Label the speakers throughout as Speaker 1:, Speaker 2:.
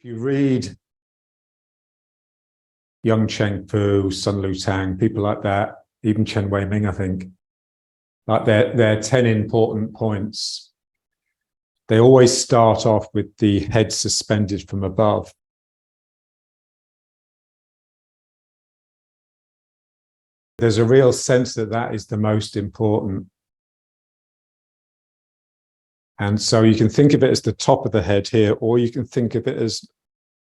Speaker 1: If you read Young Cheng Fu, Sun Lu Tang, people like that, even Chen Wei Ming, I think, like their 10 important points, they always start off with the head suspended from above. There's a real sense that that is the most important. And so you can think of it as the top of the head here, or you can think of it as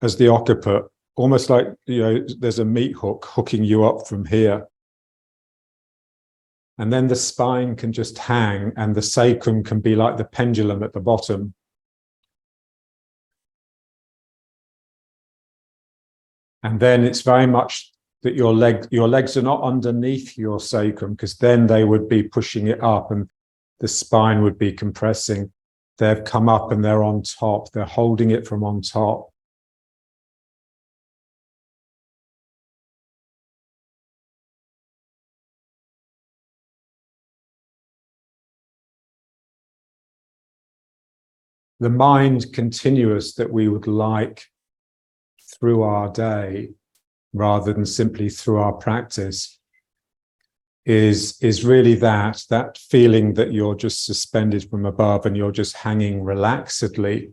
Speaker 1: the occiput, almost like, there's a meat hook hooking you up from here. And then the spine can just hang, and the sacrum can be like the pendulum at the bottom. And then it's very much that your legs are not underneath your sacrum, because then they would be pushing it up and the spine would be compressing. They've come up and they're on top. They're holding it from on top. The mind continuous that we would like through our day, rather than simply through our practice, is really that feeling that you're just suspended from above and you're just hanging relaxedly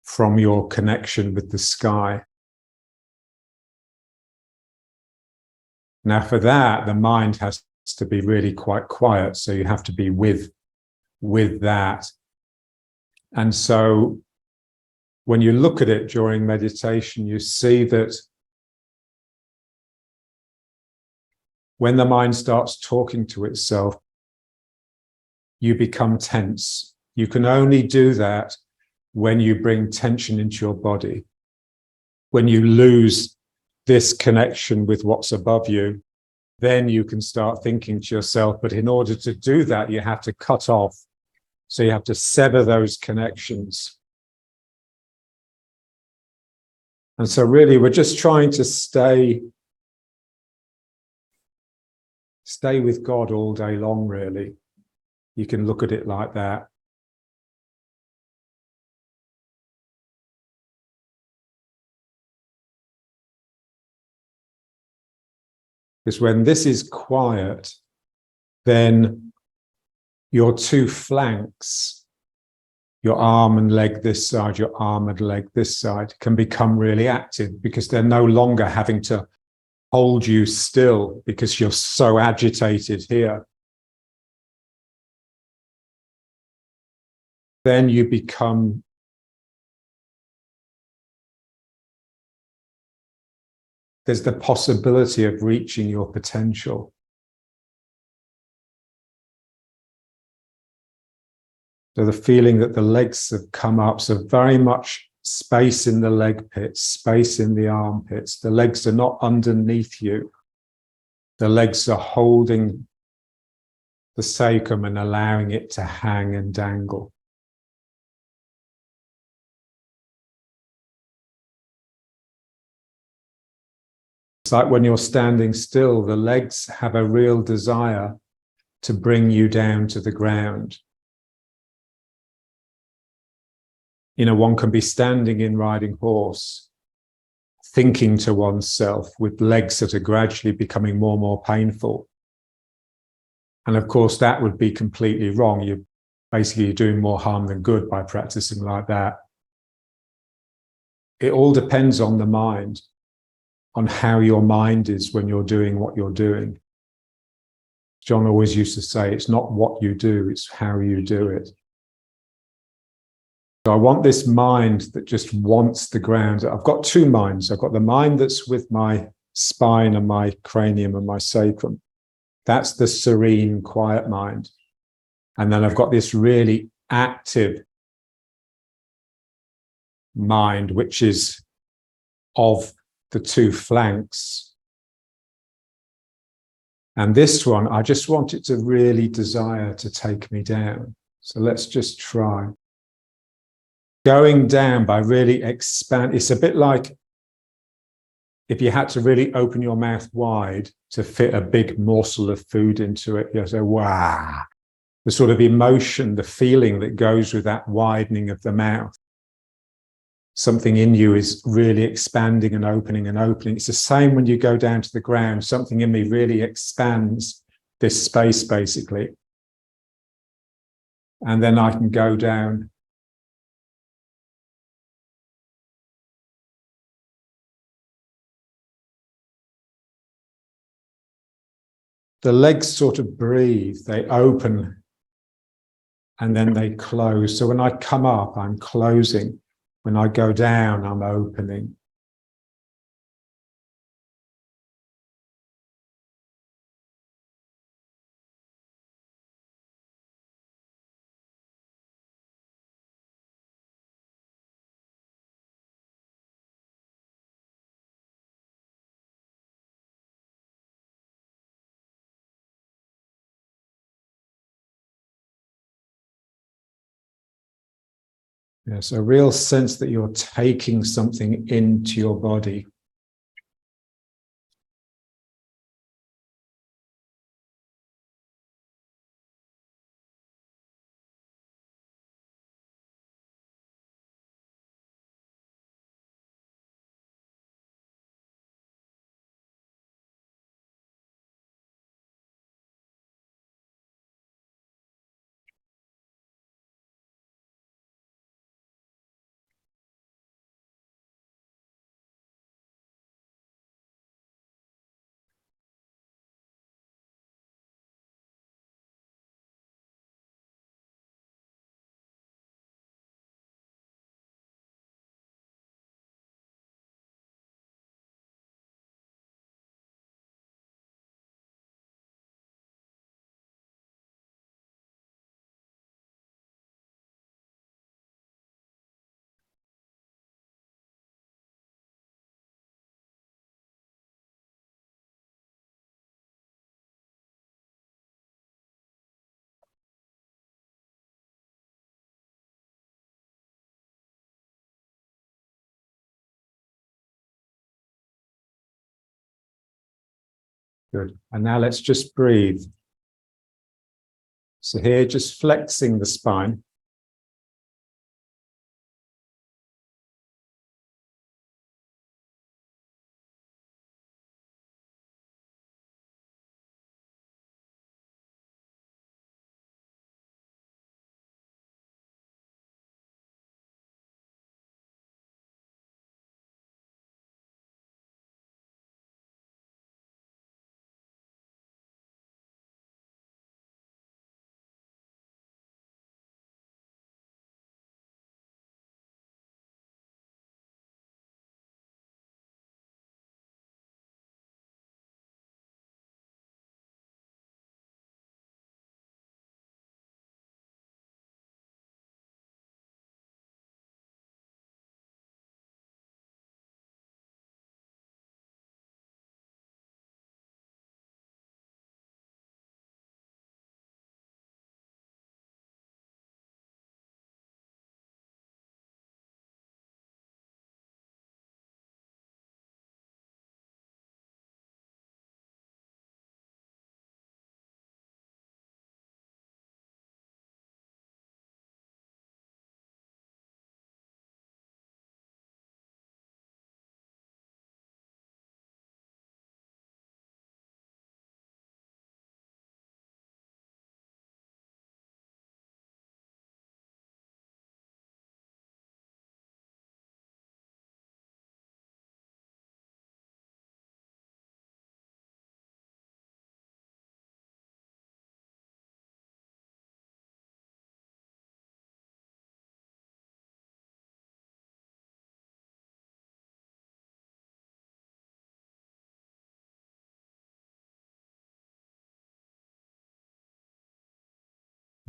Speaker 1: from your connection with the sky. Now, for that, the mind has to be really quite quiet, so you have to be with that. And so when you look at it during meditation, you see that when the mind starts talking to itself, you become tense. You can only do that when you bring tension into your body. When you lose this connection with what's above you, then you can start thinking to yourself. But in order to do that, you have to cut off. So you have to sever those connections. And so really, we're just trying to stay with God all day long, really. You can look at it like that. Because when this is quiet, then your two flanks, your arm and leg this side, your arm and leg this side, can become really active, because they're no longer having to hold you still because you're so agitated here. Then you become there's the possibility of reaching your potential. So the feeling that the legs have come up, so very much space in the leg pits, space in the armpits. The legs are not underneath you. The legs are holding the sacrum and allowing it to hang and dangle. It's like when you're standing still, the legs have a real desire to bring you down to the ground. One can be standing in riding horse, thinking to oneself with legs that are gradually becoming more and more painful. And of course, that would be completely wrong. You're basically doing more harm than good by practicing like that. It all depends on the mind, on how your mind is when you're doing what you're doing. John always used to say, it's not what you do, it's how you do it. So I want this mind that just wants the ground. I've got two minds. I've got the mind that's with my spine and my cranium and my sacrum. That's the serene, quiet mind. And then I've got this really active mind, which is of the two flanks. And this one, I just want it to really desire to take me down. So let's just try. Going down by really expand. It's a bit like if you had to really open your mouth wide to fit a big morsel of food into it. You say, wow. The sort of emotion, the feeling that goes with that widening of the mouth. something in you is really expanding and opening and opening. It's the same when you go down to the ground. Something in me really expands this space, basically. And then I can go down. The legs sort of breathe, they open and then they close. So when I come up, I'm closing. When I go down, I'm opening. Yes, a real sense that you're taking something into your body. Good. And now let's just breathe. So here, just flexing the spine.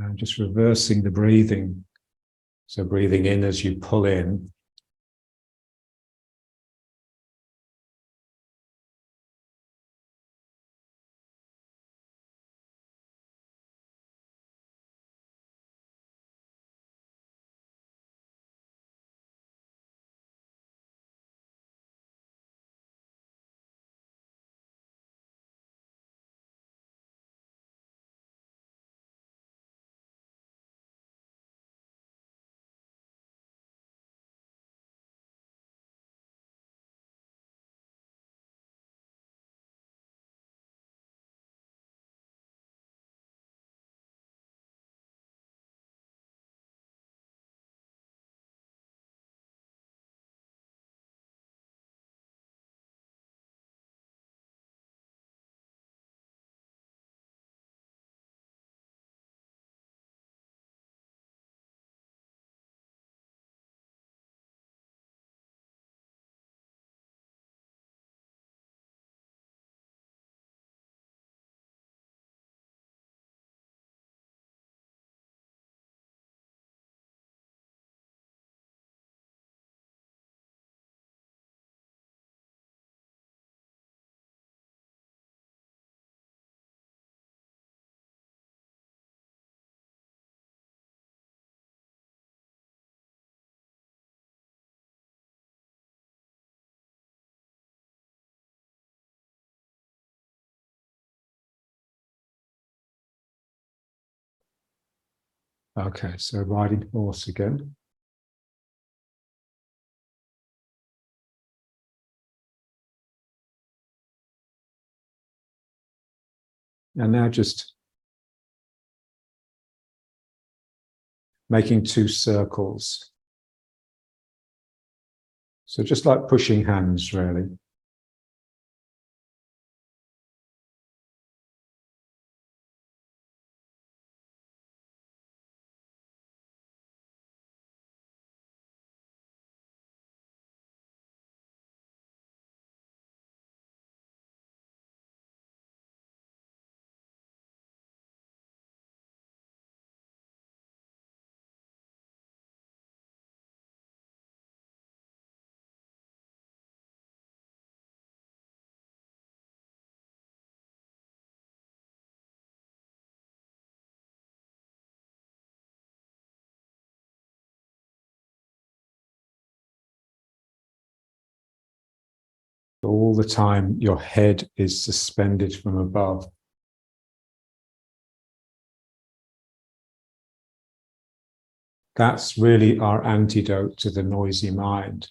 Speaker 1: And just reversing the breathing. So breathing in as you pull in. Okay, so riding horse again. And now just making two circles. So just like pushing hands, really. All the time, your head is suspended from above. That's really our antidote to the noisy mind.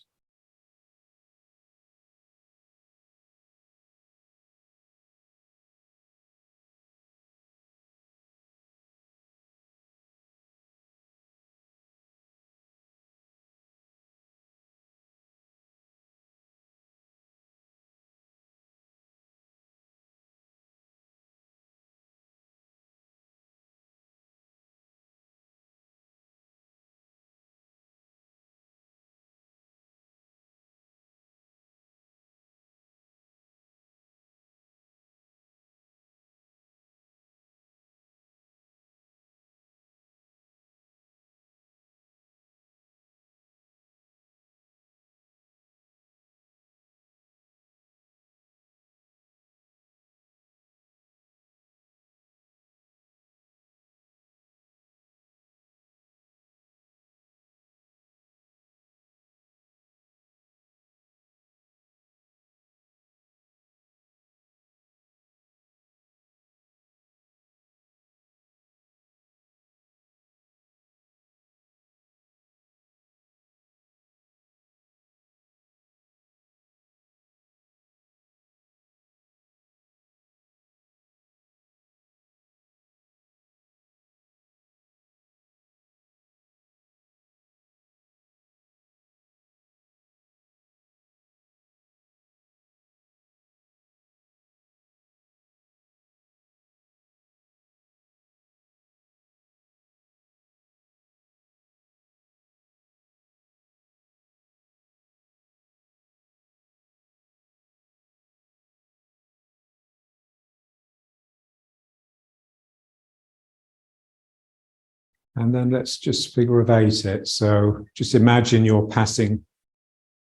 Speaker 1: And then let's just figure of eight it. So just imagine you're passing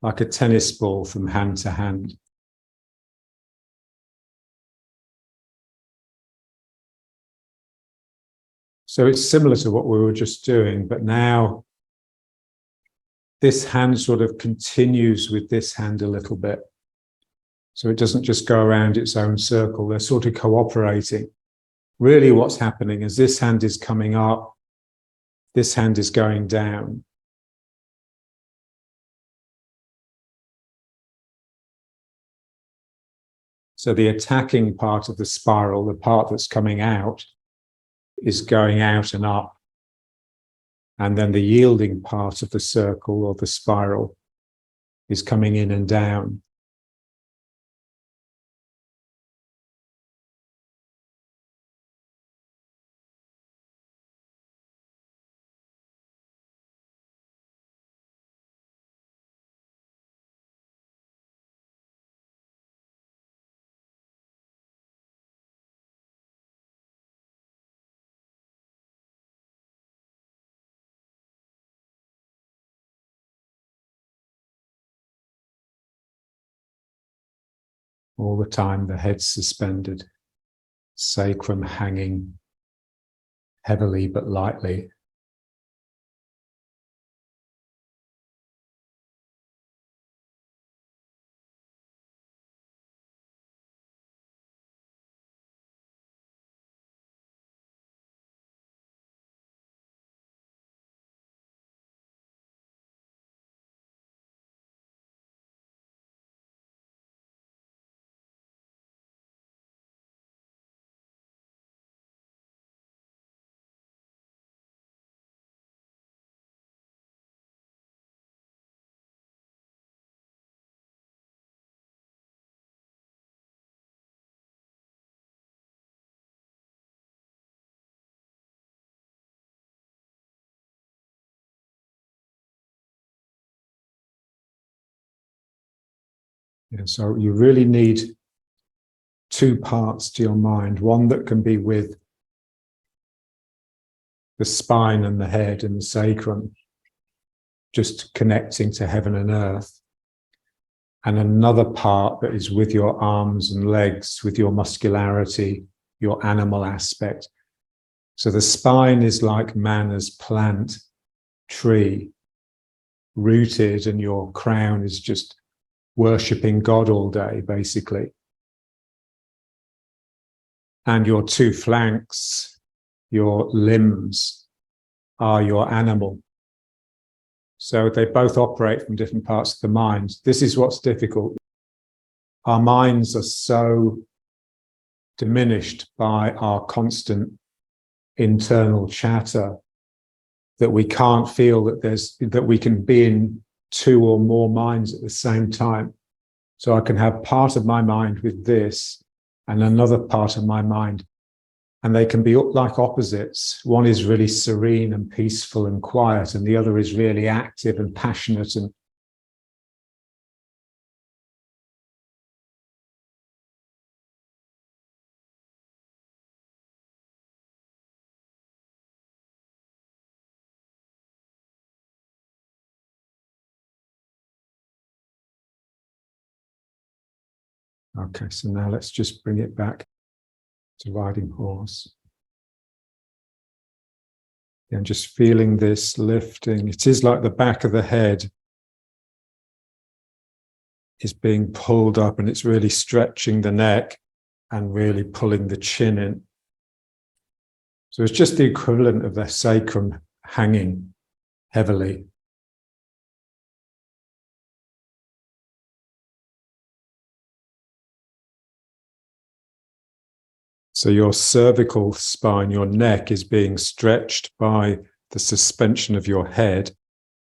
Speaker 1: like a tennis ball from hand to hand. So it's similar to what we were just doing, but now this hand sort of continues with this hand a little bit. So it doesn't just go around its own circle. They're sort of cooperating. Really what's happening is this hand is coming up, this hand is going down. So the attacking part of the spiral, the part that's coming out, is going out and up. And then the yielding part of the circle or the spiral is coming in and down. All the time, the head's suspended, sacrum hanging heavily but lightly. Yeah, so you really need two parts to your mind, one that can be with the spine and the head and the sacrum, just connecting to heaven and earth, and another part that is with your arms and legs, with your muscularity, your animal aspect. So the spine is like man as plant, tree, rooted, and your crown is just worshipping God all day, basically. And your two flanks, your limbs, are your animal. So they both operate from different parts of the mind. This is what's difficult. Our minds are so diminished by our constant internal chatter that we can't feel that we can be in two or more minds at the same time. So I can have part of my mind with this and another part of my mind, and they can be like opposites. One is really serene and peaceful and quiet, and the other is really active and passionate. And okay, so now let's just bring it back to riding horse. And just feeling this lifting. It is like the back of the head is being pulled up, and it's really stretching the neck and really pulling the chin in. So it's just the equivalent of the sacrum hanging heavily. So your cervical spine, your neck, is being stretched by the suspension of your head,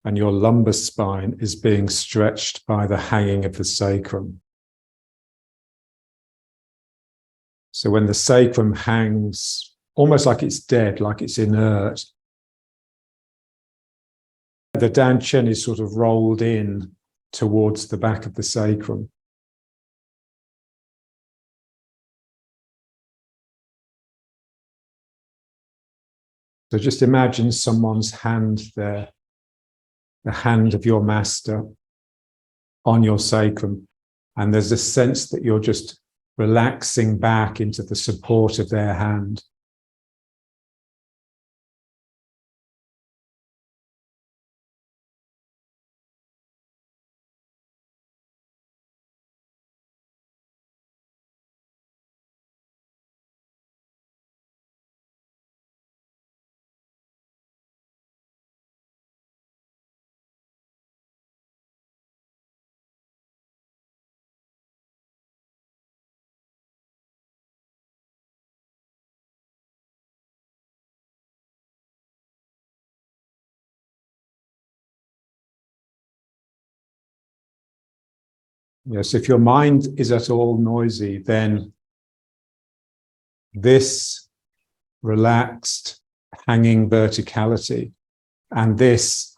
Speaker 1: and your lumbar spine is being stretched by the hanging of the sacrum. So when the sacrum hangs, almost like it's dead, like it's inert, the down chin is sort of rolled in towards the back of the sacrum. So just imagine someone's hand there, the hand of your master on your sacrum, and there's a sense that you're just relaxing back into the support of their hand. Yes, if your mind is at all noisy, then this relaxed, hanging verticality and this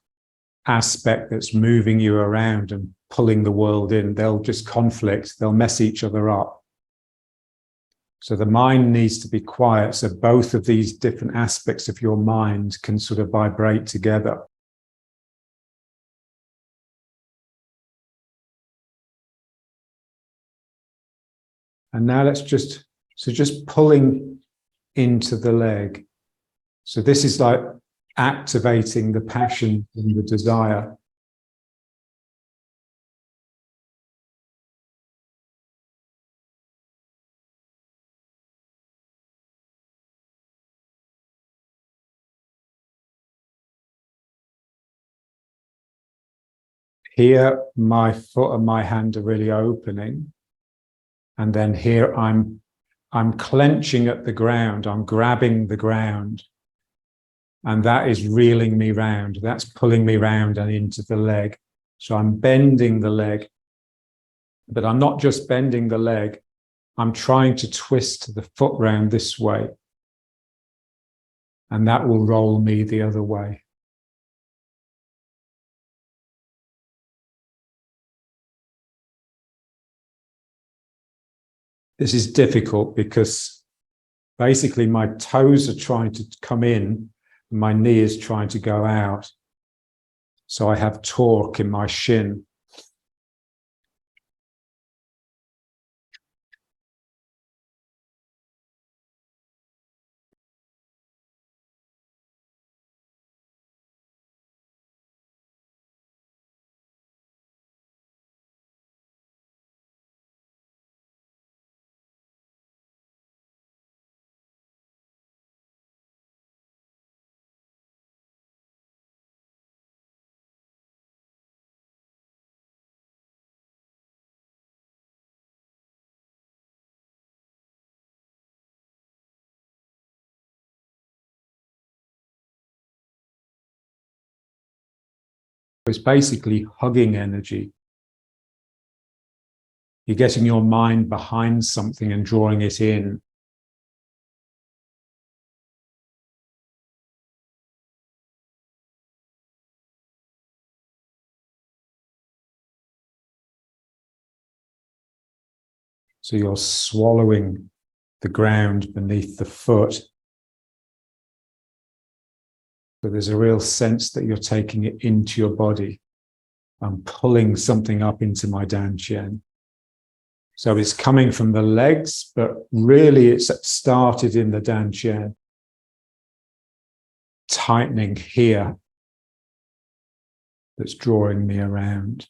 Speaker 1: aspect that's moving you around and pulling the world in, they'll just conflict, they'll mess each other up. So the mind needs to be quiet, so both of these different aspects of your mind can sort of vibrate together. And now let's just pulling into the leg. So this is like activating the passion and the desire. Here, my foot and my hand are really opening. And then here I'm clenching at the ground, I'm grabbing the ground. And that is reeling me round. That's pulling me round and into the leg. So I'm bending the leg. But I'm not just bending the leg, I'm trying to twist the foot round this way. And that will roll me the other way. This is difficult because basically my toes are trying to come in, and my knee is trying to go out. So I have torque in my shin. It's basically hugging energy. You're getting your mind behind something and drawing it in. So you're swallowing the ground beneath the foot. So there's a real sense that you're taking it into your body. I'm pulling something up into my dantian. So it's coming from the legs, but really it's started in the dantian, tightening here, that's drawing me around.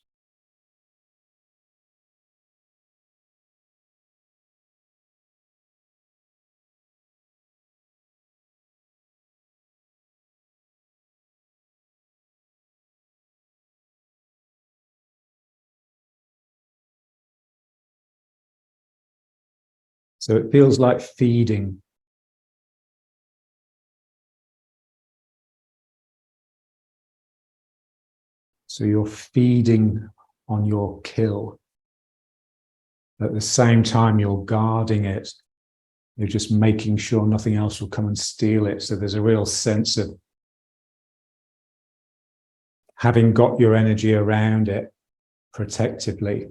Speaker 1: So it feels like feeding. So you're feeding on your kill. At the same time, you're guarding it. You're just making sure nothing else will come and steal it. So there's a real sense of having got your energy around it protectively.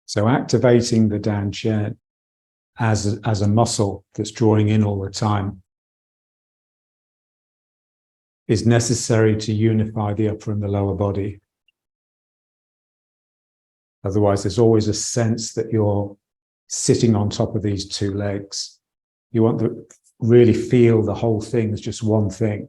Speaker 1: So activating the dantian as a muscle that's drawing in all the time is necessary to unify the upper and the lower body. Otherwise, there's always a sense that you're sitting on top of these two legs. You want to really feel the whole thing as just one thing.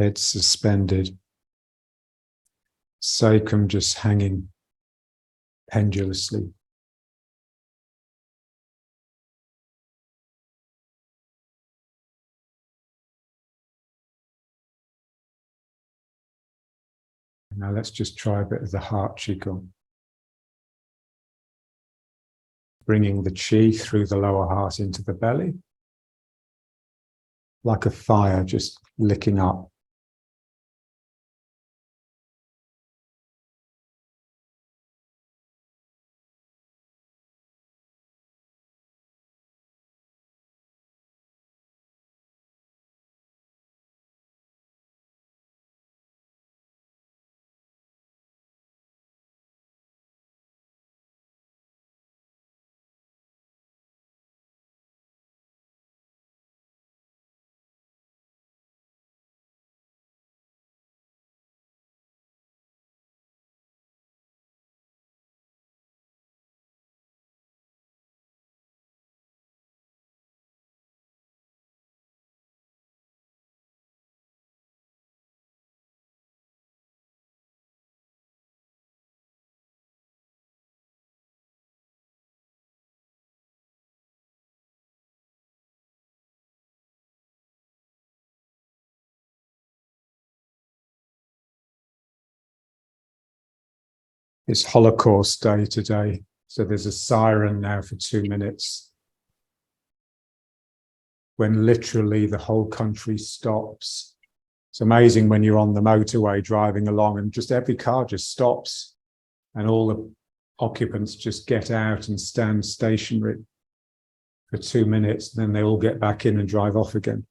Speaker 1: It's suspended. Sacrum just hanging pendulously. Now let's just try a bit of the heart qigong. Bringing the qi through the lower heart into the belly. Like a fire just licking up. It's Holocaust Day today, so there's a siren now for 2 minutes when literally the whole country stops. It's amazing when you're on the motorway driving along and just every car just stops and all the occupants just get out and stand stationary for 2 minutes, then they all get back in and drive off again.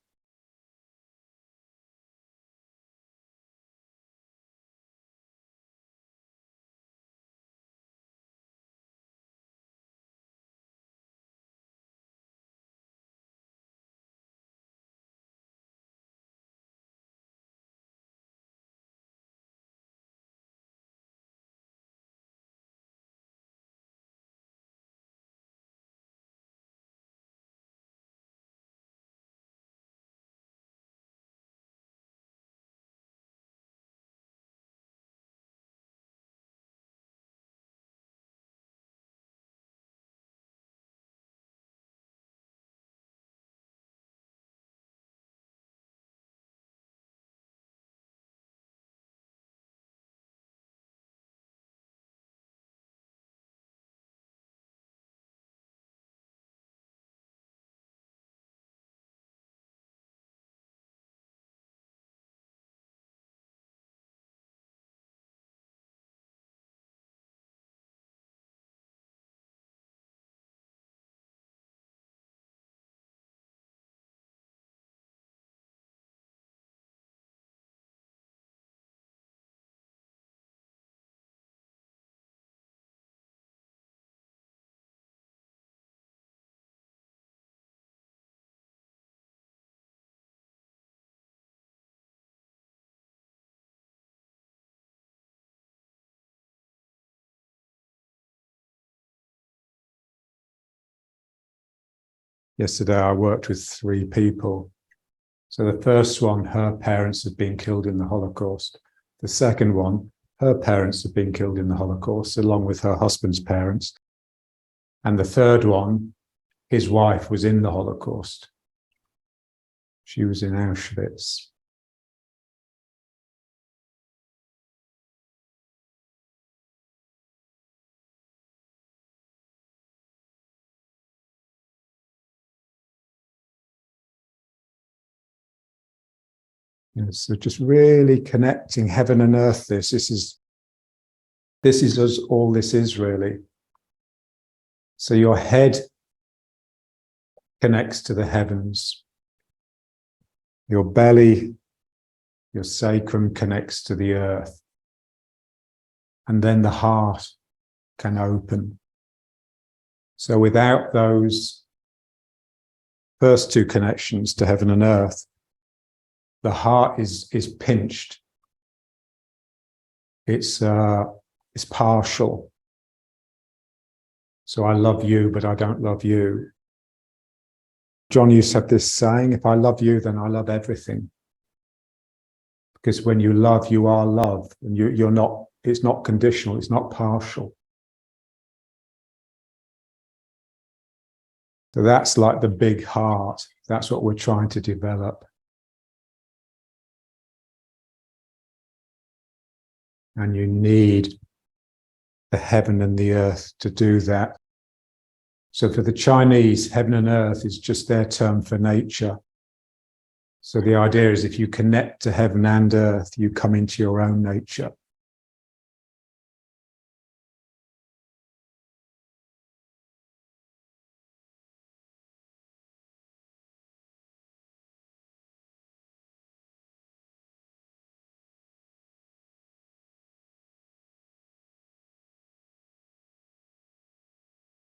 Speaker 1: Yesterday, I worked with 3 people. So the first one, her parents had been killed in the Holocaust. The second one, her parents had been killed in the Holocaust, along with her husband's parents. And the third one, his wife was in the Holocaust. She was in Auschwitz. So just really connecting heaven and earth. This is us, all this is really. So your head connects to the heavens. Your belly, your sacrum connects to the earth. And then the heart can open. So without those first 2 connections to heaven and earth, the heart is pinched. It's partial. So I love you, but I don't love you. John used to have this saying, if I love you, then I love everything. Because when you love, you are love. And you're not, it's not conditional, it's not partial. So that's like the big heart. That's what we're trying to develop. And you need the heaven and the earth to do that. So for the Chinese, heaven and earth is just their term for nature. So the idea is if you connect to heaven and earth, you come into your own nature.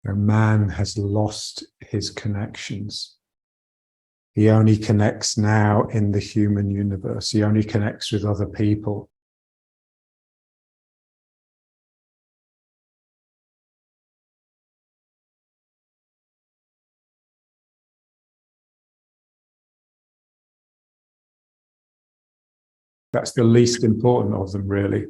Speaker 1: And man has lost his connections. He only connects now in the human universe. He only connects with other people. That's the least important of them, really.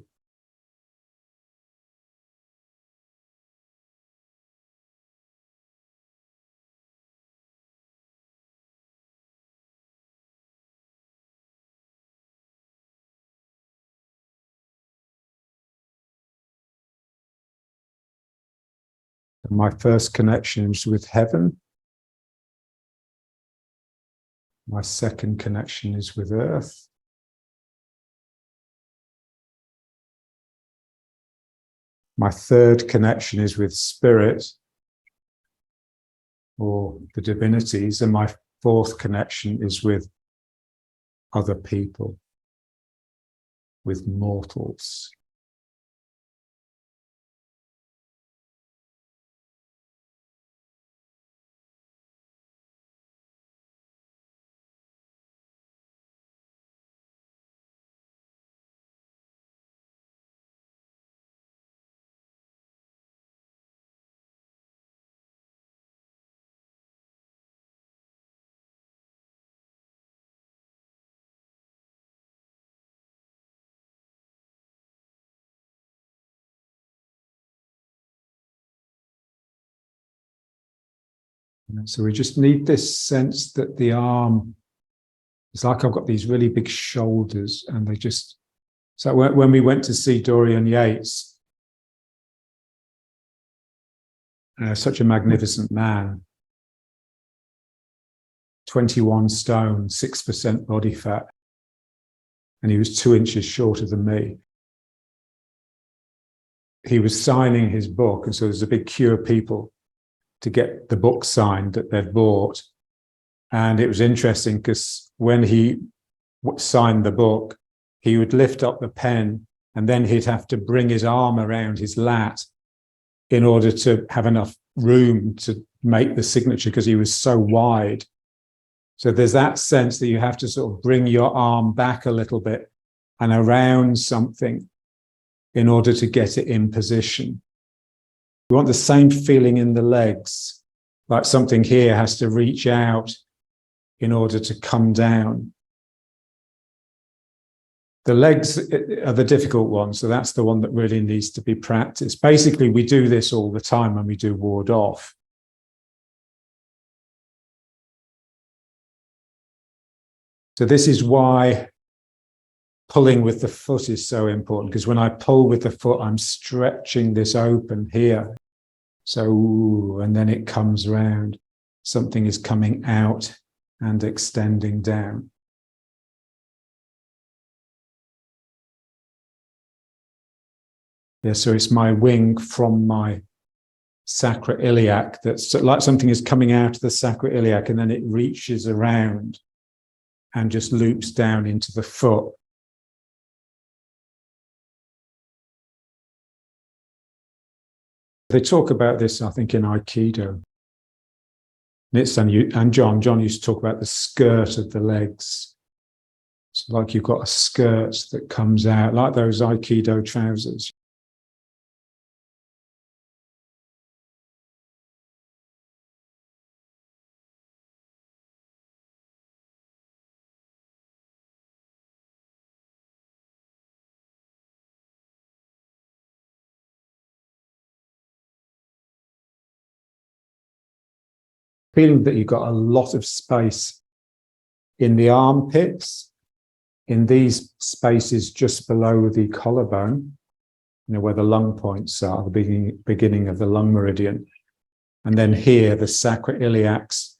Speaker 1: My first connection is with heaven. My second connection is with earth. My third connection is with spirit or the divinities. And my fourth connection is with other people, with mortals. So we just need this sense that the arm, it's like I've got these really big shoulders and they just, so when we went to see Dorian Yates, such a magnificent man, 21 stone, 6% body fat, and he was 2 inches shorter than me. He was signing his book, and so there's a big queue of people to get the book signed that they'd bought. And it was interesting because when he signed the book, he would lift up the pen and then he'd have to bring his arm around his lat in order to have enough room to make the signature because he was so wide. So there's that sense that you have to sort of bring your arm back a little bit and around something in order to get it in position. We want the same feeling in the legs, like something here has to reach out in order to come down. The legs are the difficult one, so that's the one that really needs to be practiced. Basically, we do this all the time when we do ward off. So this is why pulling with the foot is so important, because when I pull with the foot, I'm stretching this open here. So, and then it comes round. Something is coming out and extending down. Yeah, so it's my wing from my sacroiliac that's like something is coming out of the sacroiliac and then it reaches around and just loops down into the foot. They talk about this, I think, in Aikido. And John used to talk about the skirt of the legs. It's like you've got a skirt that comes out, like those Aikido trousers. Feeling that you've got a lot of space in the armpits, in these spaces just below the collarbone, where the lung points are, the beginning of the lung meridian. And then here, the sacroiliacs,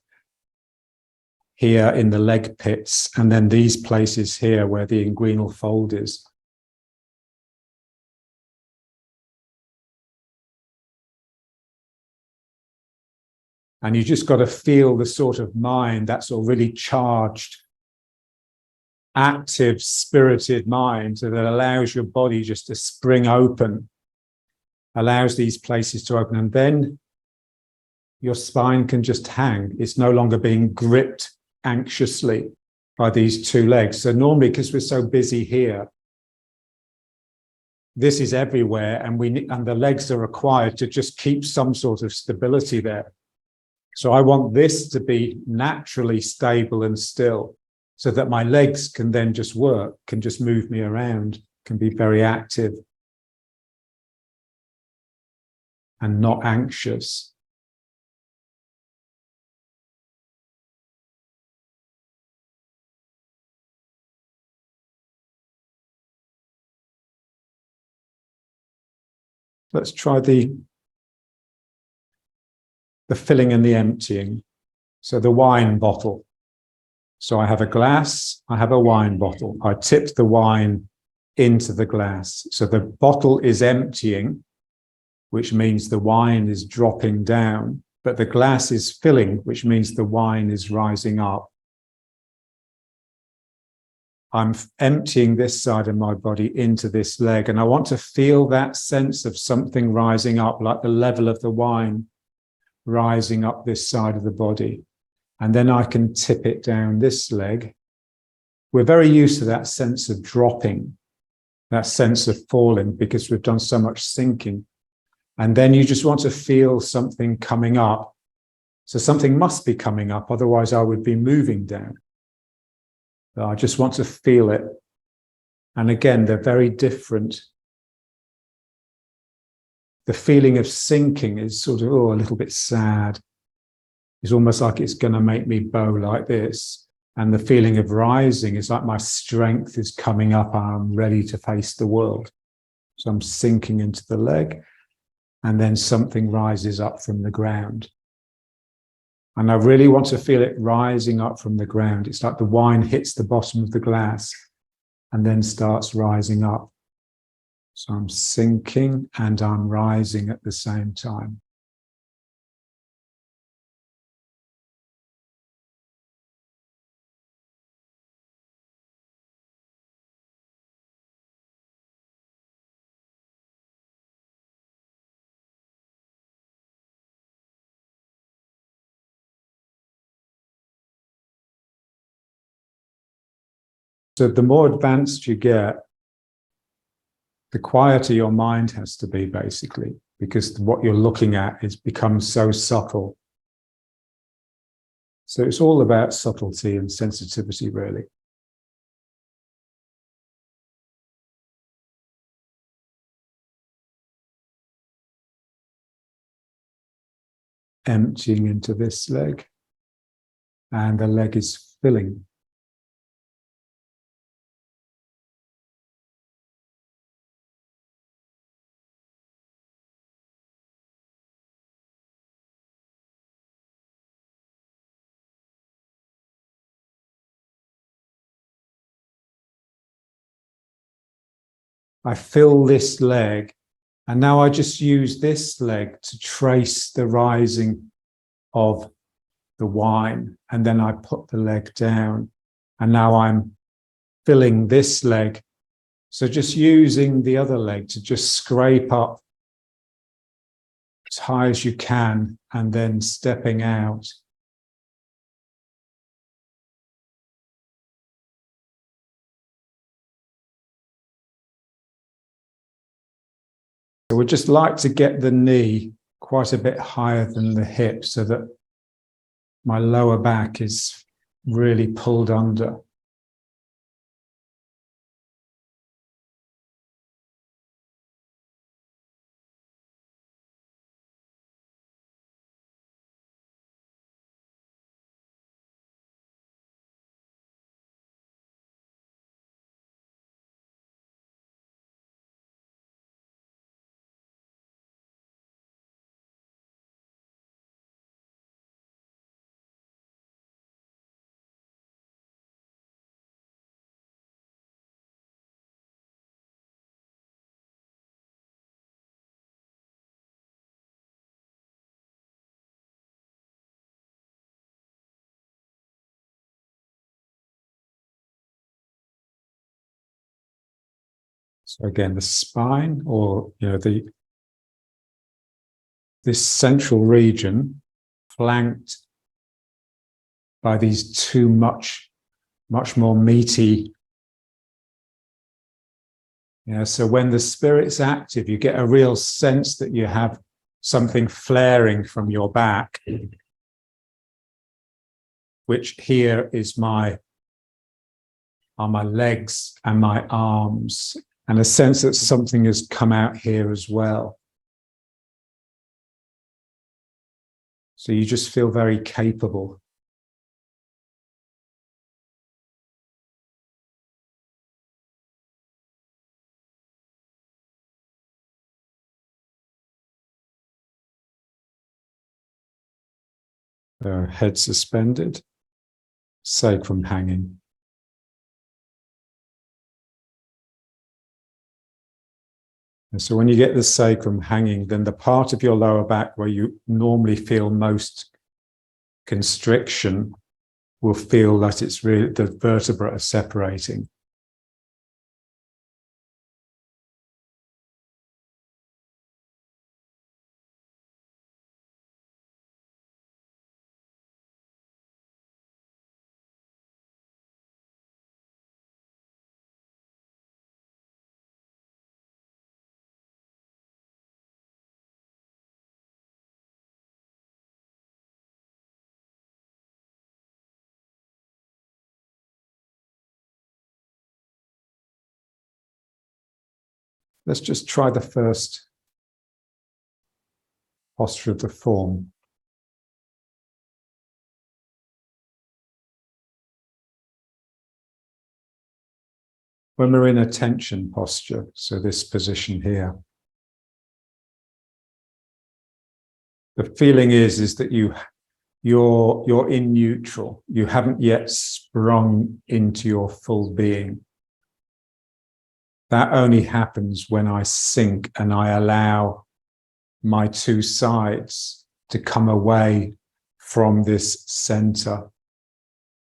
Speaker 1: here in the leg pits, and then these places here where the inguinal fold is. And you just got to feel the sort of mind, that sort of really charged, active, spirited mind that allows your body just to spring open, allows these places to open. And then your spine can just hang. It's no longer being gripped anxiously by these two legs. So normally, because we're so busy here, this is everywhere, and the legs are required to just keep some sort of stability there. So I want this to be naturally stable and still so that my legs can then just work, can just move me around, can be very active and not anxious. Let's try the the filling and the emptying. So the wine bottle. So I have a glass, I have a wine bottle. I tip the wine into the glass. So the bottle is emptying, which means the wine is dropping down, but the glass is filling, which means the wine is rising up. I'm emptying this side of my body into this leg, and I want to feel that sense of something rising up, like the level of the wine rising up this side of the body. And then I can tip it down this leg. We're very used to that sense of dropping, that sense of falling, because we've done so much sinking. And then you just want to feel something coming up. So something must be coming up, otherwise I would be moving down. So I just want to feel it. And again, they're very different. The feeling of sinking is sort of, a little bit sad. It's almost like it's going to make me bow like this. And the feeling of rising is like my strength is coming up. I'm ready to face the world. So I'm sinking into the leg, and then something rises up from the ground. And I really want to feel it rising up from the ground. It's like the wine hits the bottom of the glass and then starts rising up. So I'm sinking and I'm rising at the same time. So the more advanced you get, the quieter your mind has to be, basically, because what you're looking at becomes so subtle. So it's all about subtlety and sensitivity, really. Emptying into this leg, and the leg is filling. I fill this leg, and now I just use this leg to trace the rising of the wine, and then I put the leg down, and now I'm filling this leg. So just using the other leg to just scrape up as high as you can, and then stepping out. So we'd just like to get the knee quite a bit higher than the hip so that my lower back is really pulled under. So again, the spine, or this central region, flanked by these two much more meaty. So when the spirit's active, you get a real sense that you have something flaring from your back, which here are my legs and my arms, and a sense that something has come out here as well. So you just feel very capable. So head suspended, sacrum hanging. And so when you get the sacrum hanging, then the part of your lower back where you normally feel most constriction will feel that it's really the vertebrae are separating. Let's just try the first posture of the form. When we're in a tension posture, so this position here, the feeling is that you're in neutral. You haven't yet sprung into your full being. That only happens when I sink and I allow my two sides to come away from this center.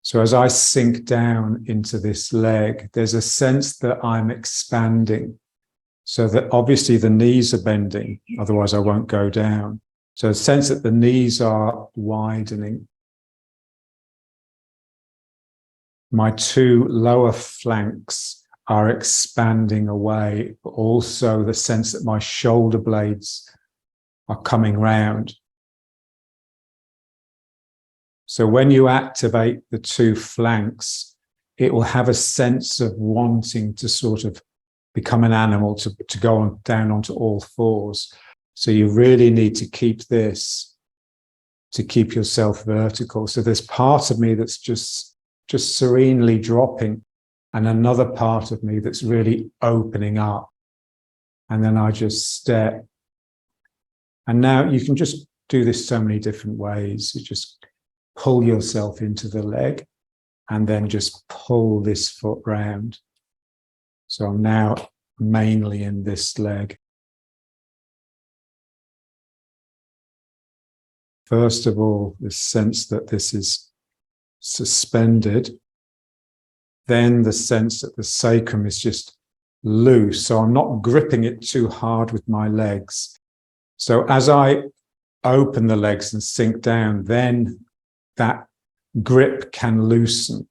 Speaker 1: So as I sink down into this leg, there's a sense that I'm expanding, so that obviously the knees are bending, otherwise I won't go down. So a sense that the knees are widening. My two lower flanks are expanding away, but also the sense that my shoulder blades are coming round. So when you activate the two flanks, it will have a sense of wanting to sort of become an animal, to go on down onto all fours. So you really need to keep this, to keep yourself vertical. So there's part of me that's just serenely dropping, and another part of me that's really opening up. And then I just step. And now you can just do this so many different ways. You just pull yourself into the leg and then just pull this foot round. So I'm now mainly in this leg. First of all, the sense that this is suspended. Then the sense that the sacrum is just loose. So I'm not gripping it too hard with my legs. So as I open the legs and sink down, then that grip can loosen.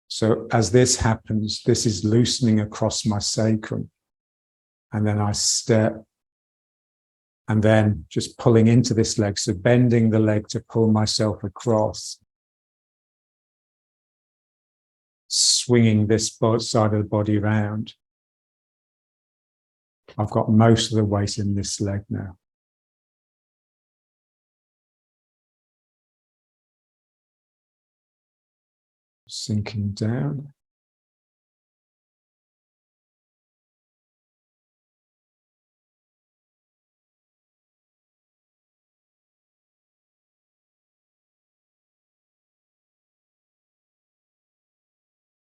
Speaker 1: So as this happens, this is loosening across my sacrum. And then I step. And then just pulling into this leg, so bending the leg to pull myself across. Swinging this side of the body round. I've got most of the weight in this leg now. Sinking down.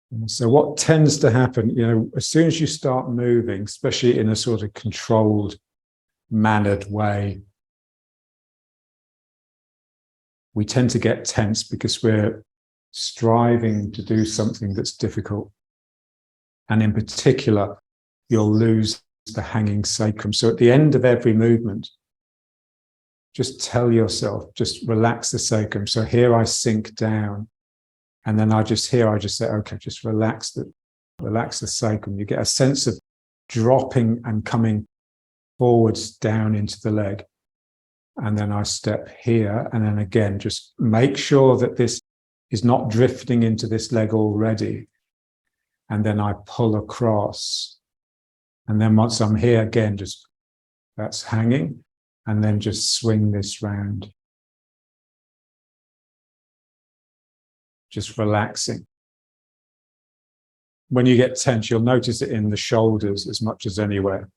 Speaker 1: And so what tends to happen, as soon as you start moving, especially in a sort of controlled, mannered way, we tend to get tense because we're striving to do something that's difficult. And in particular, you'll lose the hanging sacrum. So at the end of every movement, just tell yourself, just relax the sacrum. So here I sink down, and then I just say, okay, just relax the sacrum. You get a sense of dropping and coming forwards down into the leg. And then I step here, and then again, just make sure that this is not drifting into this leg already. And then I pull across. And then once I'm here again, that's hanging. And then just swing this round. Just relaxing. When you get tense, you'll notice it in the shoulders as much as anywhere.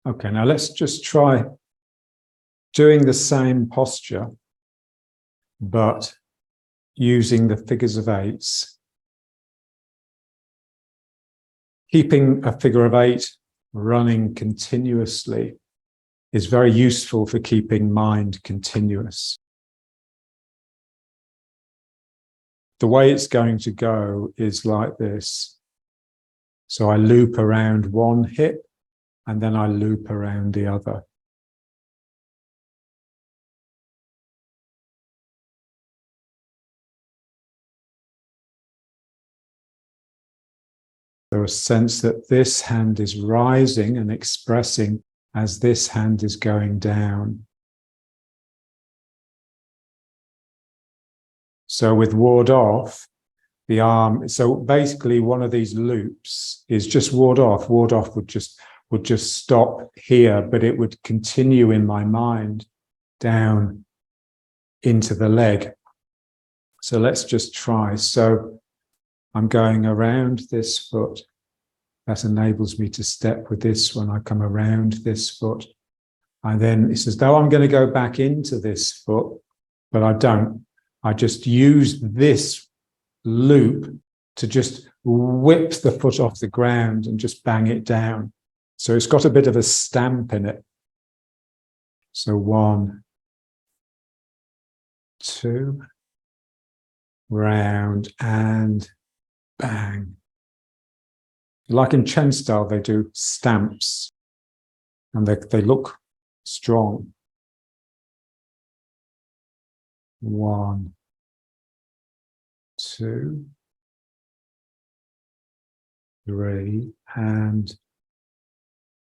Speaker 1: Okay, now let's just try doing the same posture, but using the figures of eights. Keeping a figure of eight running continuously is very useful for keeping mind continuous. The way it's going to go is like this. So I loop around one hip and then I loop around the other. There's a sense that this hand is rising and expressing as this hand is going down. So with ward off, the arm, so basically one of these loops is just ward off. Ward off would just stop here, but it would continue in my mind down into the leg. So let's just try. So I'm going around this foot. That enables me to step with this when I come around this foot. And then it's as though I'm going to go back into this foot, but I don't. I just use this loop to just whip the foot off the ground and just bang it down. So it's got a bit of a stamp in it. So 1, 2, round and bang. Like in Chen style, they do stamps and they look strong. 1, 2, 3, and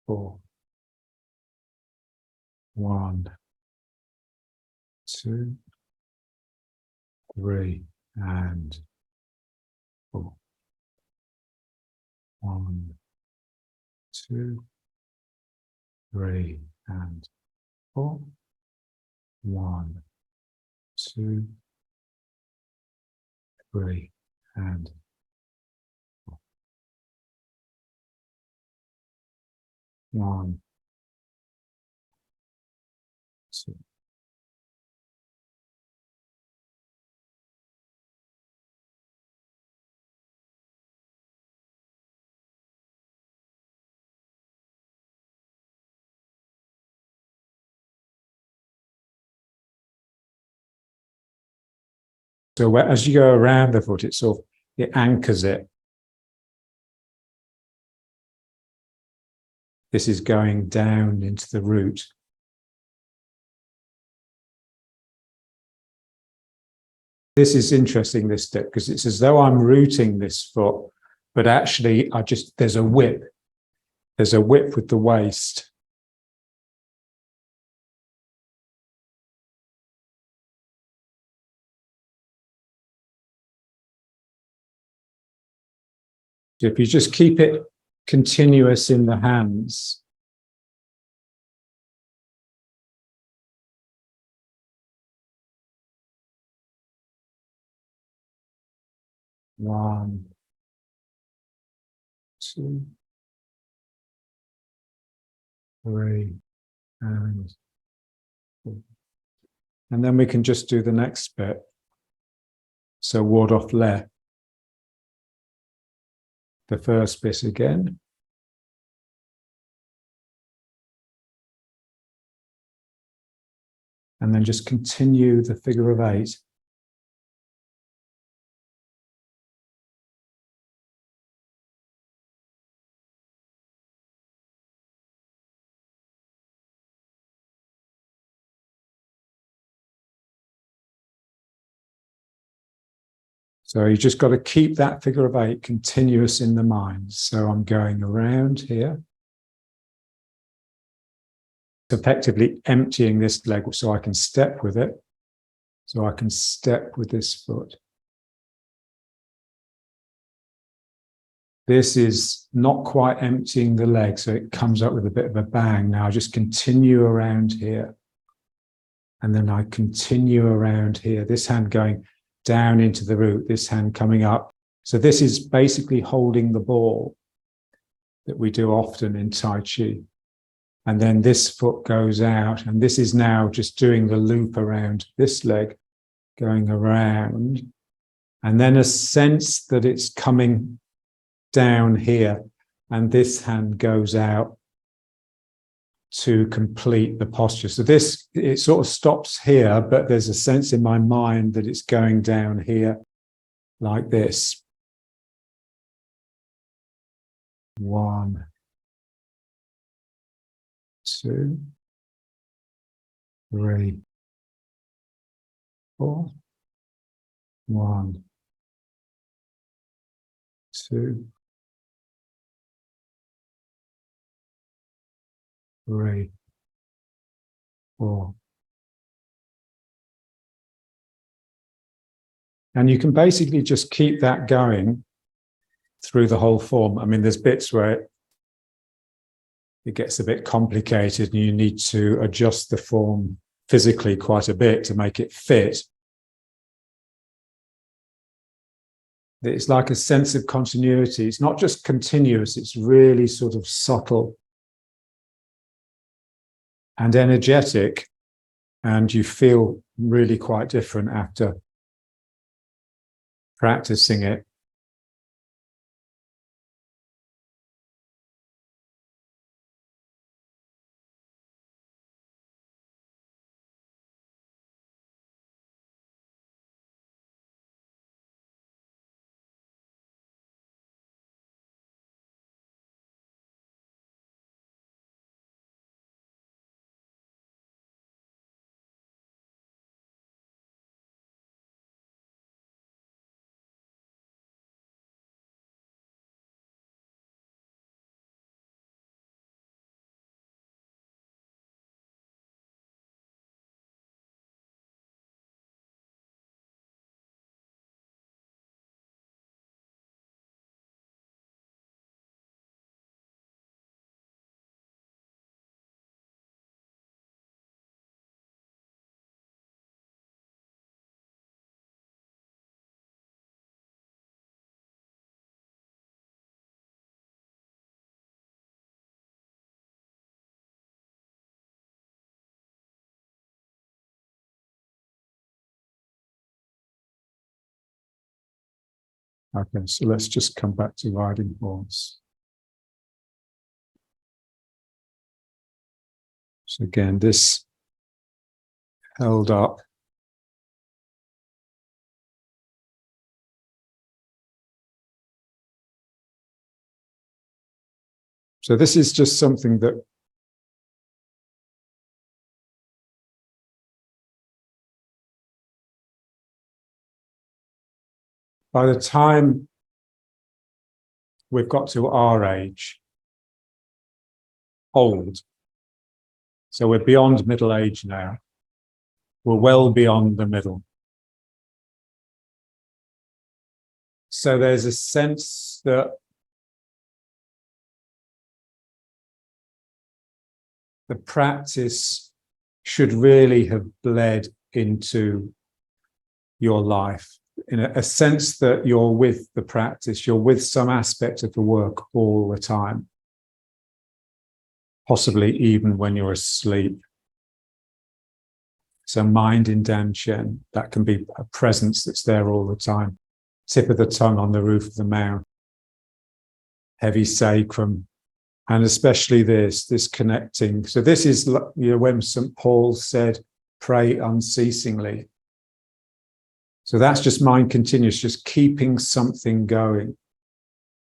Speaker 1: 4. 1, 2, 3, and 4. 1, 2, 3, and 4. 1, 2, 3, and 4. 1, 2. So as you go around the foot, it anchors it. This is going down into the root. This is interesting, this step, because it's as though I'm rooting this foot, but actually there's a whip. There's a whip with the waist. If you just keep it continuous in the hands. One, 2, 3, and 4. And then we can just do the next bit. So ward off left. The first bit again. And then just continue the figure of 8. So you just got to keep that figure of 8 continuous in the mind. So I'm going around here, effectively emptying this leg so I can step with it. So I can step with this foot. This is not quite emptying the leg, so it comes up with a bit of a bang. Now I just continue around here. And then I continue around here. This hand going down into the root, this hand coming up. So this is basically holding the ball that we do often in Tai Chi. And then this foot goes out, and this is now just doing the loop around this leg, going around, and then a sense that it's coming down here, and this hand goes out to complete the posture. So this, it sort of stops here, but there's a sense in my mind that it's going down here like this. 1, 2, 3, 4. 1, 2, 3, 4. And you can basically just keep that going through the whole form. I mean, there's bits where it gets a bit complicated and you need to adjust the form physically quite a bit to make it fit. It's like a sense of continuity. It's not just continuous, it's really sort of subtle and energetic, and you feel really quite different after practicing it. Okay, so let's just come back to riding horse. So again, this held up. So this is just something that by the time we've got to our age, old, so we're beyond middle age now, we're well beyond the middle. So there's a sense that the practice should really have bled into your life, in a sense that you're with the practice, you're with some aspect of the work all the time, possibly even when you're asleep. So mind in Danchen, that can be a presence that's there all the time. Tip of the tongue on the roof of the mouth, heavy sacrum, and especially this connecting. So this is, you know, when St. Paul said, pray unceasingly. So that's just mind continuous, just keeping something going.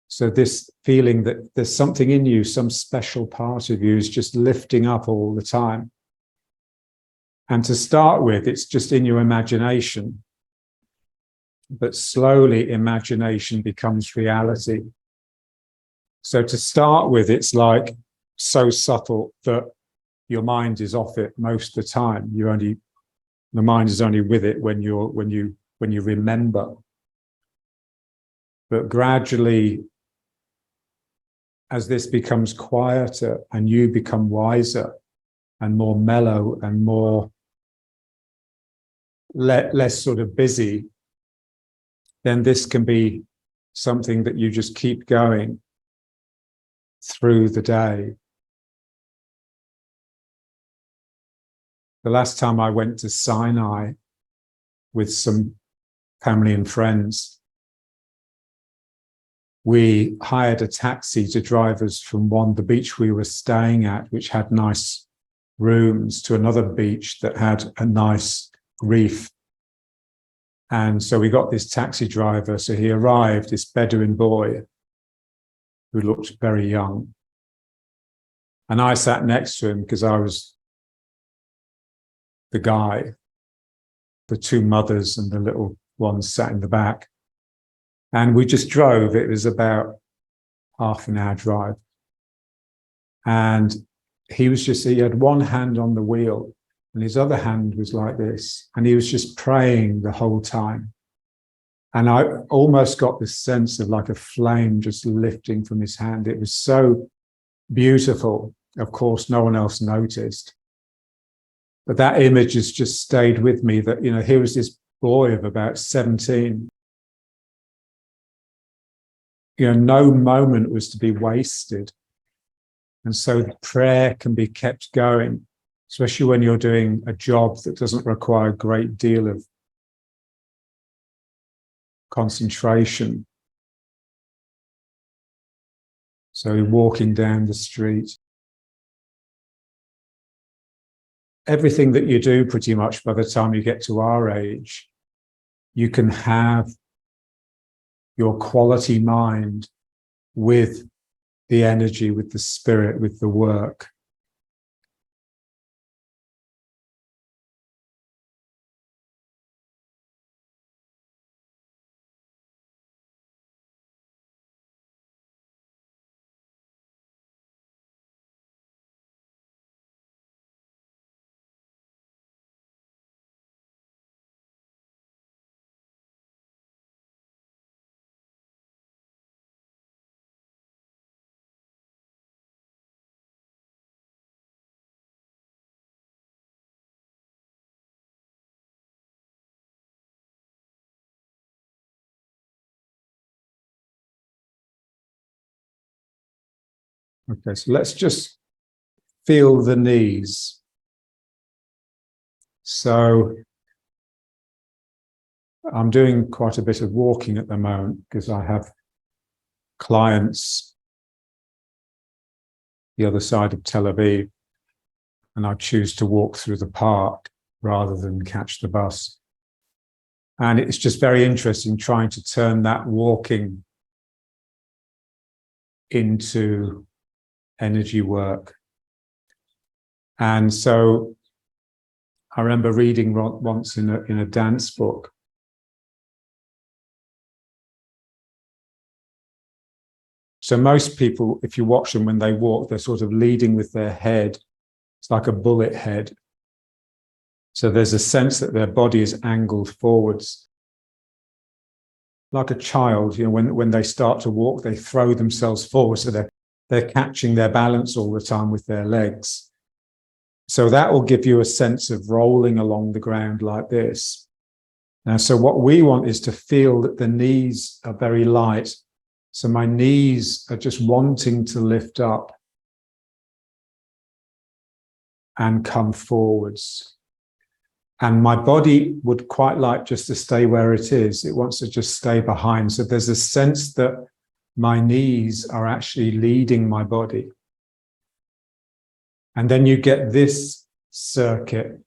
Speaker 1: So this feeling that there's something in you, some special part of you is just lifting up all the time. And to start with, it's just in your imagination. But slowly imagination becomes reality. So to start with, it's like so subtle that your mind is off it most of the time. The mind is only with it when you remember. But gradually, as this becomes quieter and you become wiser and more mellow and more less sort of busy, then this can be something that you just keep going through the day. The last time I went to Sinai with some family and friends, we hired a taxi to drive us from the beach we were staying at, which had nice rooms, to another beach that had a nice reef. And so we got this taxi driver. So he arrived, this Bedouin boy who looked very young. And I sat next to him because I was the guy. The two mothers and the little ones sat in the back. And we just drove. It was about half an hour drive. And he had one hand on the wheel and his other hand was like this. And he was just praying the whole time. And I almost got this sense of like a flame just lifting from his hand. It was so beautiful. Of course, no one else noticed. But that image has just stayed with me that, here was this boy of about 17. No moment was to be wasted. And so prayer can be kept going, especially when you're doing a job that doesn't require a great deal of concentration. So walking down the street. Everything that you do pretty much by the time you get to our age, you can have your quality mind with the energy, with the spirit, with the work. Okay, so let's just feel the knees. So I'm doing quite a bit of walking at the moment because I have clients the other side of Tel Aviv, and I choose to walk through the park rather than catch the bus. And it's just very interesting trying to turn that walking into energy work. And so I remember reading once in a dance book, so most people, if you watch them when they walk, they're sort of leading with their head. It's like a bullet head. So there's a sense that their body is angled forwards. Like a child, when they start to walk, they throw themselves forward. So they're catching their balance all the time with their legs. So that will give you a sense of rolling along the ground like this. Now, so what we want is to feel that the knees are very light. So my knees are just wanting to lift up and come forwards. And my body would quite like just to stay where it is. It wants to just stay behind. So there's a sense that my knees are actually leading my body. And then you get this circuit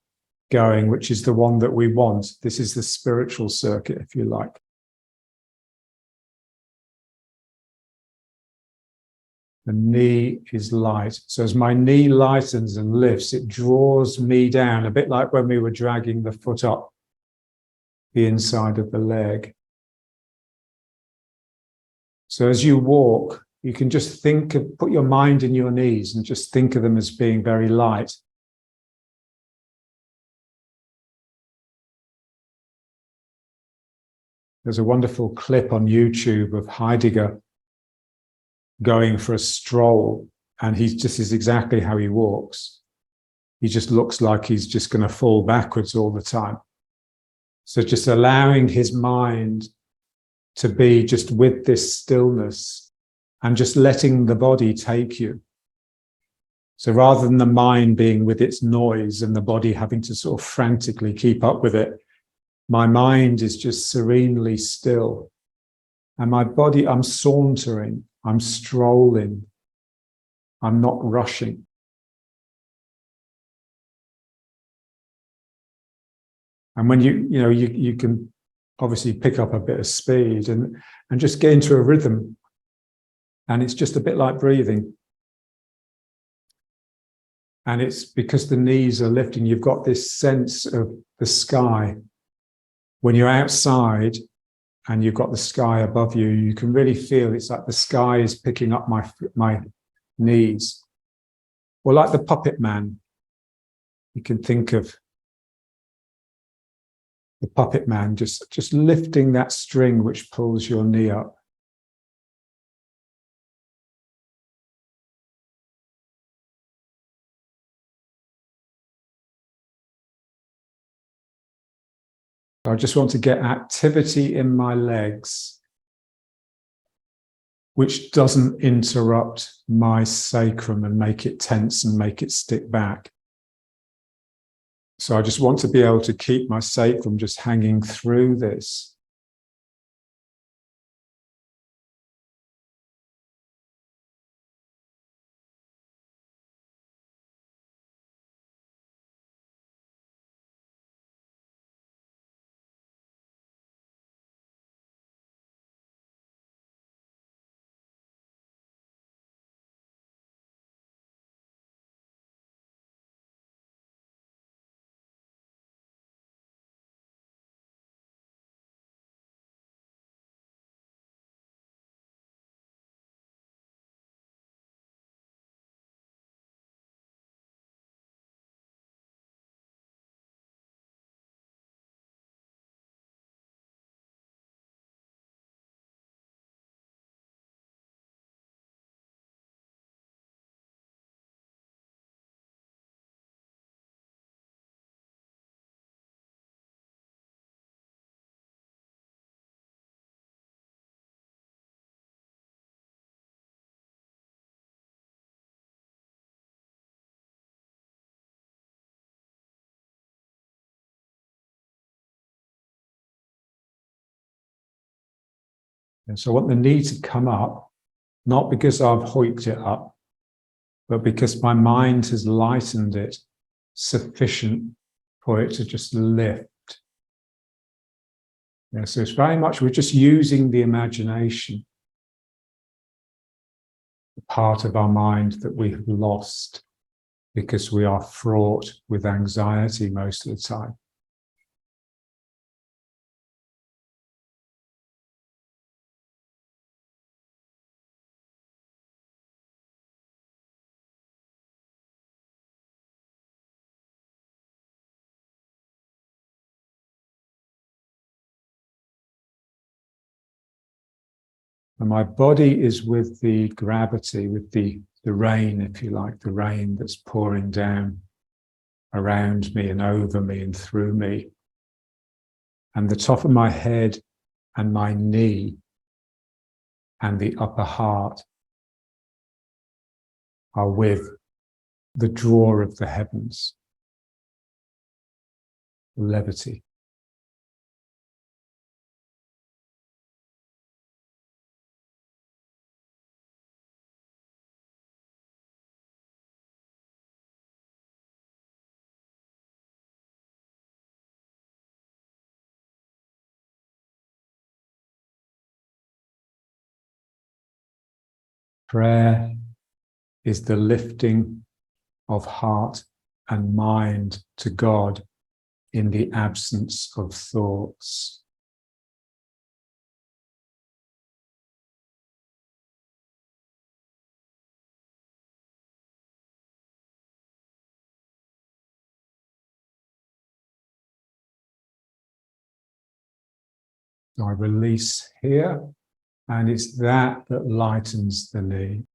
Speaker 1: going, which is the one that we want. This is the spiritual circuit, if you like. The knee is light. So as my knee lightens and lifts, it draws me down, a bit like when we were dragging the foot up the inside of the leg. So as you walk, you can just put your mind in your knees and just think of them as being very light. There's a wonderful clip on YouTube of Heidegger going for a stroll, and this is exactly how he walks. He just looks like he's just going to fall backwards all the time. So just allowing his mind to be just with this stillness and just letting the body take you. So rather than the mind being with its noise and the body having to sort of frantically keep up with it, my mind is just serenely still. And my body, I'm sauntering, I'm strolling, I'm not rushing. And when you can obviously pick up a bit of speed and just get into a rhythm. And it's just a bit like breathing. And it's because the knees are lifting, you've got this sense of the sky. When you're outside and you've got the sky above you, you can really feel it's like the sky is picking up my knees. Or like the puppet man. You can think of the puppet man just lifting that string which pulls your knee up. I just want to get activity in my legs which doesn't interrupt my sacrum and make it tense and make it stick back. So I just want to be able to keep my sacrum just hanging through this. And so I want the knee to come up, not because I've hoiked it up, but because my mind has lightened it sufficient for it to just lift. Yeah, so it's very much, we're just using the imagination, the part of our mind that we have lost because we are fraught with anxiety most of the time. And my body is with the gravity, with the rain, if you like, the rain that's pouring down around me and over me and through me. And the top of my head and my knee and the upper heart are with the drawer of the heavens, levity. Prayer is the lifting of heart and mind to God in the absence of thoughts. So I release here, and it's that lightens the knee.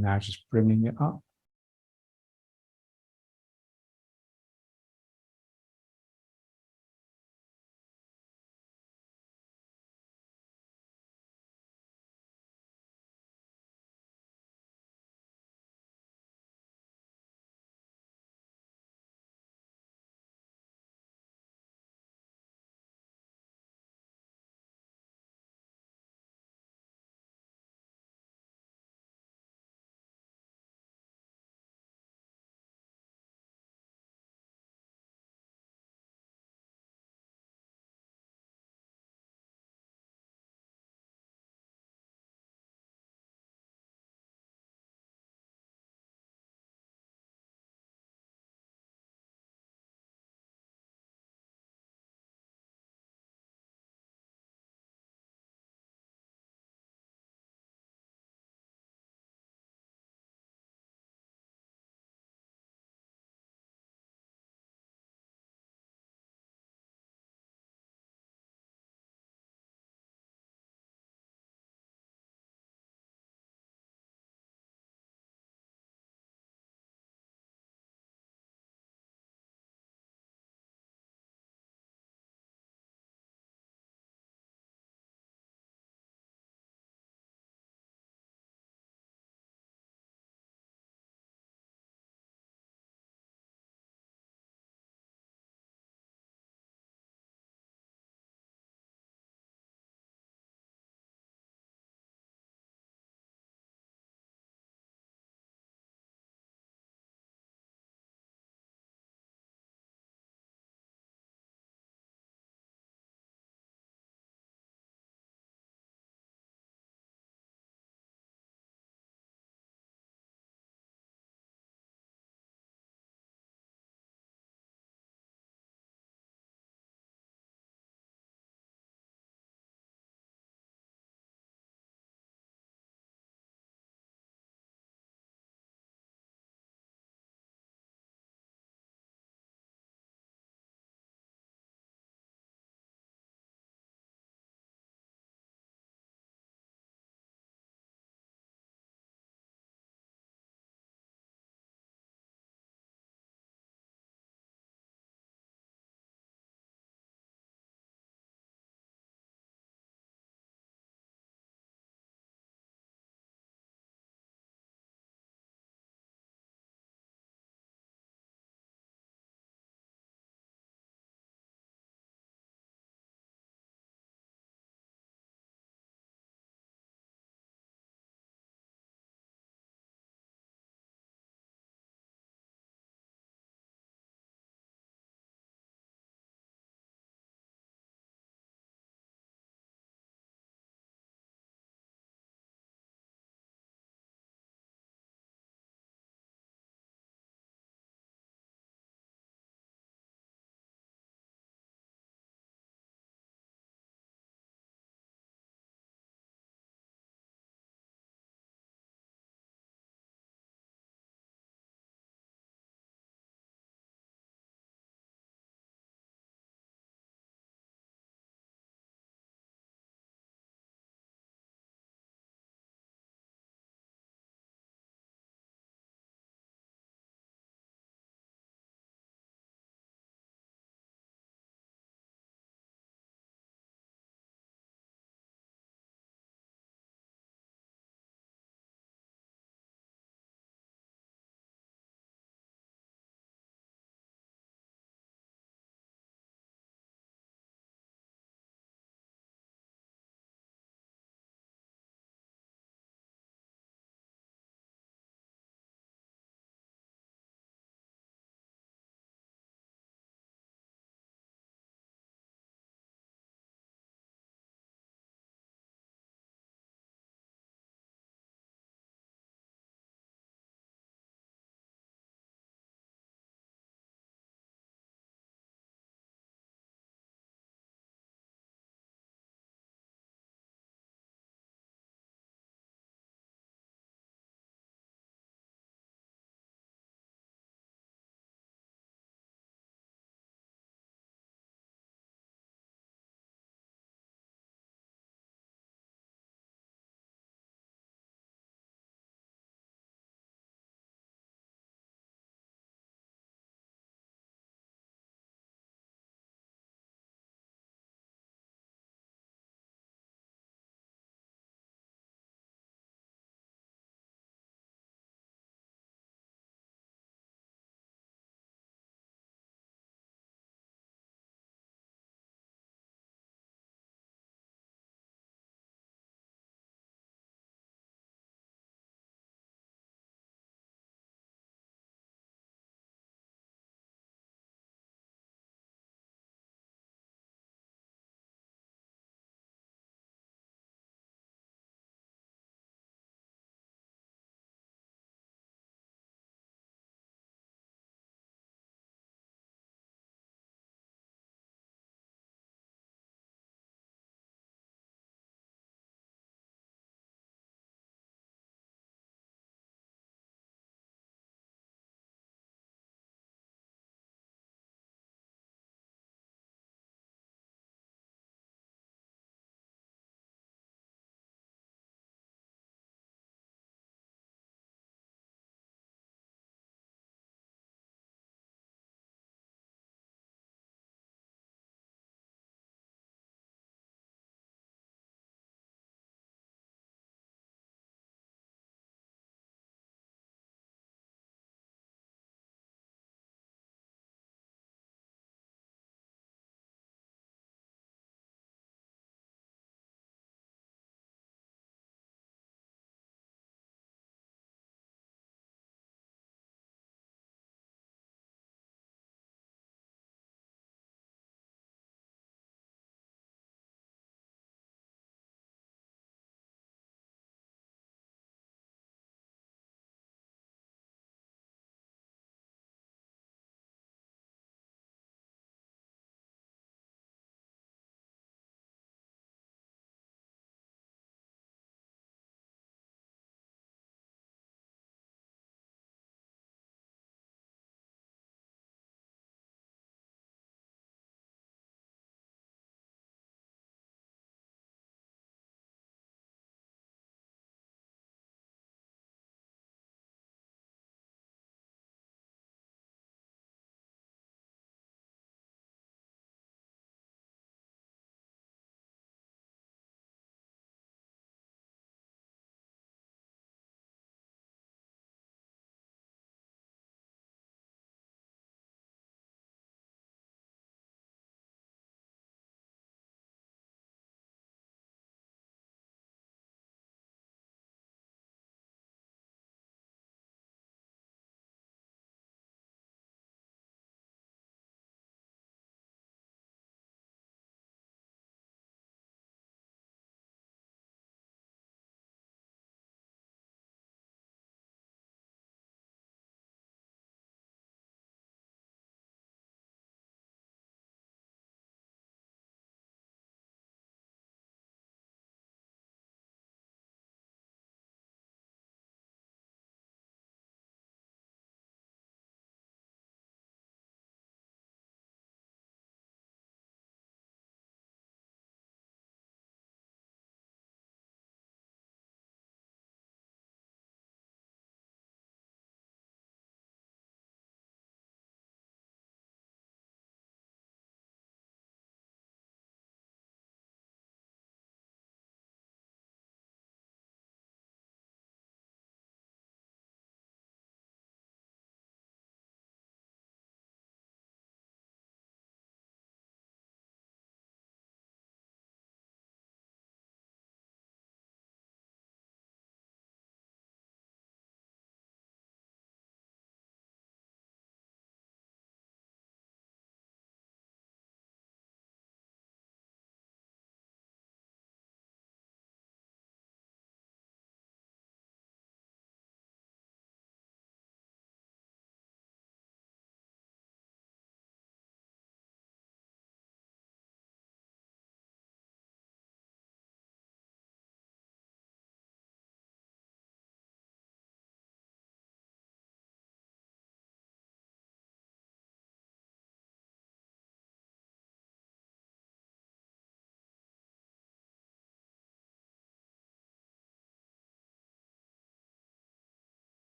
Speaker 1: Now just bringing it up.